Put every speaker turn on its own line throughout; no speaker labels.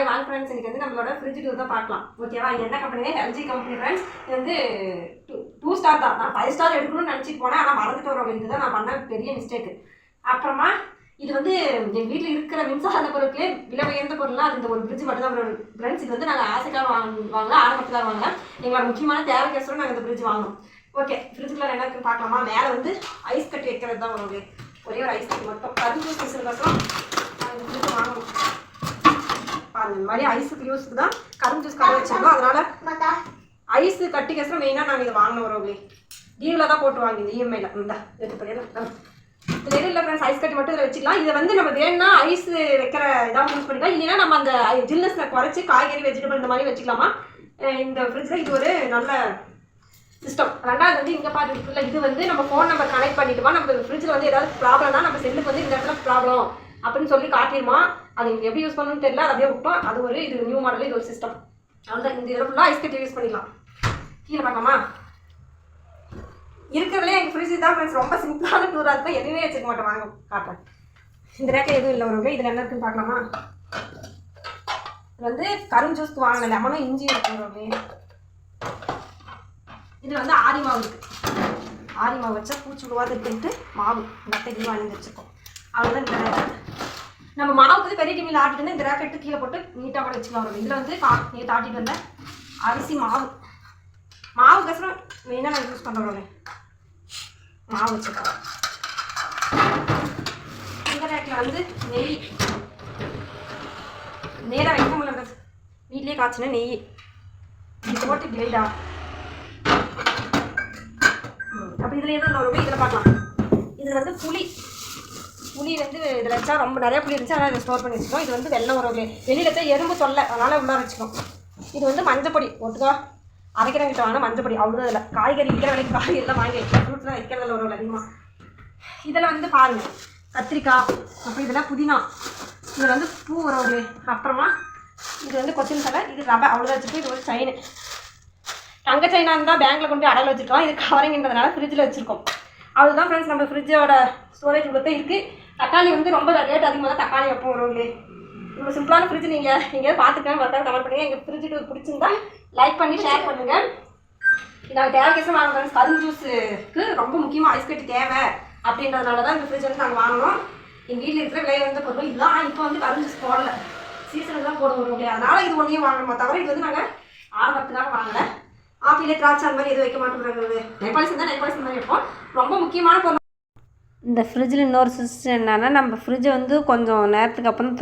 வாங்க ஃப்ரெண்ட்ஸ், இன்னைக்கு வந்து நம்மளோட ஃப்ரிட்ஜ் டூர் தான் பார்க்கலாம். ஓகேவா? இது என்ன கம்பெனி? LG company friends. இது வந்து 2 ஸ்டார் தான். நான் 5 ஸ்டார் எடுக்கணும்னு நினச்சிட்டு போனேன், ஆனால் மறந்துட்டு வரோம். இதுதான் நான் பண்ண பெரிய மிஸ்டேக்கு. அப்புறமா இது வந்து எங்கள் வீட்டில் இருக்கிற மின்சார பொருட்களே விலை உயர்ந்த பொருள்லாம் அது இந்த ஒரு ஃப்ரிட்ஜ் மட்டும் தான் ஃப்ரெண்ட்ஸ். இது வந்து நாங்கள் ஆசைக்காக வாங்கல, ஆரம்பத்தில் வாங்கல. எங்களோட முக்கியமான தேவைக்கேசரம் நாங்கள் இந்த ஃப்ரிட்ஜ் வாங்கணும். ஓகே, ஃப்ரிட்ஜுக்குள்ள என்ன இருக்குன்னு பார்க்கலாமா? மேலே வந்து ஐஸ் கட்டி வைக்கிறது தான் வரும். ஒரே ஒரு ஐஸ் கட்டி மட்டும் கரும்பு ஜூஸ்க்கோசரம் நாங்கள் இந்த ஃப்ரிட்ஜ் வாங்கணும். பாருங்க, இந்த மாதிரி ஐஸுக்கு யூஸுக்கு தான் கரும்பு ஜூஸ் கடை வச்சிருக்கோம். அதனால ஐஸு கட்டிக்கோசரம் மெயினாக நாங்கள் இதை வாங்கின வரோம். டியூவில் தான் போட்டு வாங்கி இந்த இஎம்ஐயில் இந்த எடுத்து இது இல்லை ஃப்ரெண்ட்ஸ். ஐஸ் கட்டி மட்டும் இதில் வச்சுக்கலாம். இதை வந்து நம்ம வேணும்னா ஐஸ் வைக்கிற இதாக யூஸ் பண்ணிக்கலாம். இல்லைன்னா நம்ம அந்த ஜில்னஸில் குறைச்சி காய்கறி வெஜிடபிள் இந்த மாதிரி வச்சுக்கலாமா இந்த ஃப்ரிட்ஜில். இது ஒரு நல்ல சிஸ்டம். ரெண்டாவது வந்து இங்கே பார்த்துருக்குல்ல, இது வந்து நம்ம ஃபோன் நம்பர் கனெக்ட் பண்ணிட்டுமா நம்ம ஃப்ரிட்ஜில் வந்து ஏதாவது ப்ராப்ளம்னா நம்ம செல்லுக்கு வந்து இந்த இடத்துல ப்ராப்ளம் அப்படின்னு சொல்லி காட்டிடுமா. அது இங்கே எப்படி யூஸ் பண்ணணும்னு தெரியல, அதை அப்படியே விட்டோம். அது ஒரு இது நியூ மாடல், இது ஒரு சிஸ்டம். அந்த இந்த இதில் ஃபுல்லாக ஐஸ் கட்டி யூஸ் பண்ணிக்கலாம். கீழே பார்க்கலாமா? இருக்கிறதுலே எங்கள் ஃப்ரிட்ஜ் தான் ஃப்ரெண்ட்ஸ். ரொம்ப சிம்பிளான டூராக இருக்கும். எதுவுமே வச்சுக்க மாட்டோம். வாங்க காட்டுறேன். இந்த ரேக்கில் எதுவும் இல்லை ஒரு இதில் என்ன இருக்குன்னு பார்க்கலாமா? இது வந்து கரும்பு ஜூஸ்க்கு வாங்கின லெமனும் இஞ்சி இருக்கு. இதில் வந்து ஆரி மாவு இருக்குது. ஆரி மாவு வச்சா பூச்சி விடுவாது இருக்குன்ட்டு மாவு மற்ற இது வாங்கி வச்சுருக்கோம். அவ்வளோதான். இந்த ரேக்கெட் நம்ம மாவுக்கு வந்து பெரிய டிமியில் ஆட்டிட்டு இந்த ரேக்கெட்டு கீழே போட்டு நீட்டாக கூட வச்சுக்கலாம். வரும் இதில் வந்து நீட்டாக ஆட்டிட்டு வந்தேன் அரிசி மாவு கசரம் மெயினாக நான் யூஸ் பண்ணுறோம். மாவு வச்சுருக்கோம். இந்த ரேக்கில் வந்து நெய் நேராக வைக்க முடியல, வீட்லேயே காய்ச்சின நெய் இது போட்டு கிளைடா. அப்போ இதில் எதுவும் வரும் இதில் பார்க்கலாம். இதில் வந்து புளி வந்து இதில் வச்சா ரொம்ப நிறையா புளி இருந்துச்சு, அதனால் இதை ஸ்டோர் பண்ணி வச்சுக்கோம். இது வந்து வெள்ளம் உறவுலே வெளியில் வச்சா எறும்பு தொல்லை, அதனால் உள்ளார வச்சுக்கோம். இது வந்து மஞ்சப்பொடி ஒட்டுக்கா அரைக்கிறவங்கிட்ட வாங்க மஞ்சப்பொடி. அவ்வளோதான். இதில் காய்கறி விற்கிற வேலைக்கு காய்கறி எல்லாம் வாங்கி வைக்கலாம். ஃப்ரூட்ஸ்லாம் வைக்கிறதில்ல ஒரு அதிகமாக. இதில் வந்து பாருங்கள் கத்திரிக்காய், அப்புறம் இதில் புதினா, இதில் வந்து பூ உறவுலே. அப்புறமா இது வந்து கொச்சின் தலை, இது ரவை. அவ்வளோதான் வச்சுருக்கோம். இது ஒரு செயின், தங்க செயினாக இருந்தால் பேங்கில் கொண்டு அடல் வச்சுருக்கோம். இது கவரிங்கன்றதுனால ஃப்ரிட்ஜில் வச்சுருக்கோம். அவ்வளோதான் ஃப்ரெண்ட்ஸ். நம்ம ஃப்ரிட்ஜோட ஸ்டோரேஜ் கொடுத்தே இருக்குது. தக்காளி வந்து ரொம்ப ரேட் அதிகமாக தான் தக்காளி வைப்போம் உறவுலே. இவ்வளோ சிம்பிளான ஃப்ரிட்ஜ் நீங்கள் எங்கேயாவது பார்த்துருக்கேன், மறக்காம கமெண்ட் பண்ணுங்கள். எங்கள் ஃப்ரிட்ஜ் பிடிச்சிருந்தா லைக் பண்ணி ஷேர் பண்ணுங்கள். நாங்கள் தேவைக்கேசம் வாங்குறோம். கரும்பு ஜூஸுக்கு ரொம்ப முக்கியமாக ஐஸ் கட்டி தேவை அப்படின்றதுனால தான் இந்த ஃப்ரிட்ஜ் வந்து நாங்கள் வாங்கினோம். எங்கள் வீட்டில் இருக்கிற விலை வந்த பொருள் இதெல்லாம். இப்போ வந்து கரும்பு ஜூஸ் போடல, சீசனுக்கு தான் போட வரும் இல்லையா, அதனால் இது ஒன்றையும் வாங்கணுமா தவிர இது வந்து நாங்கள் ஆரம்பத்துக்காக வாங்கலை. ஆப்பிளே திராட்சை அந்த மாதிரி எதுவும் வைக்க மாட்டோங்கிறது. நெப்பாலிசம் தான் நெப்பாலிசம் மாதிரி வைப்போம். ரொம்ப முக்கியமான பொருள்.
இந்த ஃப்ரிட்ஜில் இன்னொரு சிஸ்டம் என்னென்னா, நம்ம ஃப்ரிட்ஜை வந்து கொஞ்சம் நேரத்துக்கு அப்புறம்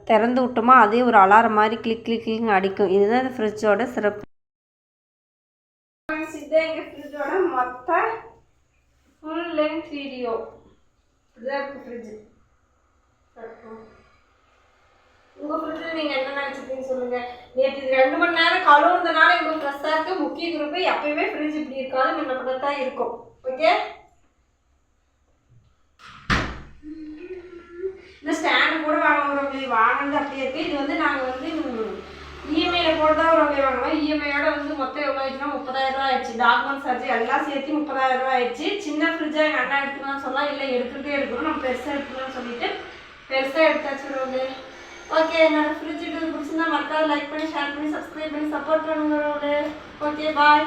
திறந்து விட்டோமா அதே ஒரு அலாரம் மாதிரி கிளிக் அடிக்கும். இதுதான் இந்த ஃப்ரிட்ஜோட சிறப்பு.
இதுதான் எங்கள் ஃப்ரிட்ஜோட மொத்த ஃபுல் லென்த் வீடியோ. இதுதான் இருக்குது ஃப்ரிட்ஜு. உங்கள் ஃப்ரிட்ஜில் நீங்கள் என்ன நினச்சிருக்கீங்கன்னு சொல்லுங்கள். நேற்று இது 2 மணி நேரம் கழுவுனதுனால இவ்வளோ ஃப்ரெஷ்ஷாக இருக்குது. முக்கிய குரூப்பு எப்பயுமே ஃப்ரிட்ஜ் இப்படி இருக்காது, முன்னப்பட தான் இருக்கும். ஓகே, இந்த ஸ்டாண்டு கூட வாங்கினது அப்படியே இருக்குது. இது வந்து நாங்கள் வந்து இஎம்ஐயில் போட்டு தான் ஒரு வாங்கினோம். இஎம்ஐயோட வந்து மொத்தம் எவ்வளோ ஆயிடுச்சுன்னா 30,000 ரூபா ஆயிடுச்சு. டாக்குமெண்ட் சார்ஜ் எல்லாம் சேர்த்து 30,000 ரூபா ஆயிடுச்சு. சின்ன ஃப்ரிட்ஜாக எங்கள் அண்ணா எடுத்துக்கலாம்னு சொன்னால் இல்லை எடுக்கணும் நம்ம பெருசாக எடுத்துக்கலாம்னு சொல்லிட்டு பெருசாக எடுத்தாச்சு. ஓகே, என்னோட ஃப்ரிட்ஜ் பிடிச்சிருந்தா மறக்காத லைக் பண்ணி ஷேர் பண்ணி சப்ஸ்கிரைப் பண்ணி சப்போர்ட் பண்ணுங்க. ஓகே, பாய்.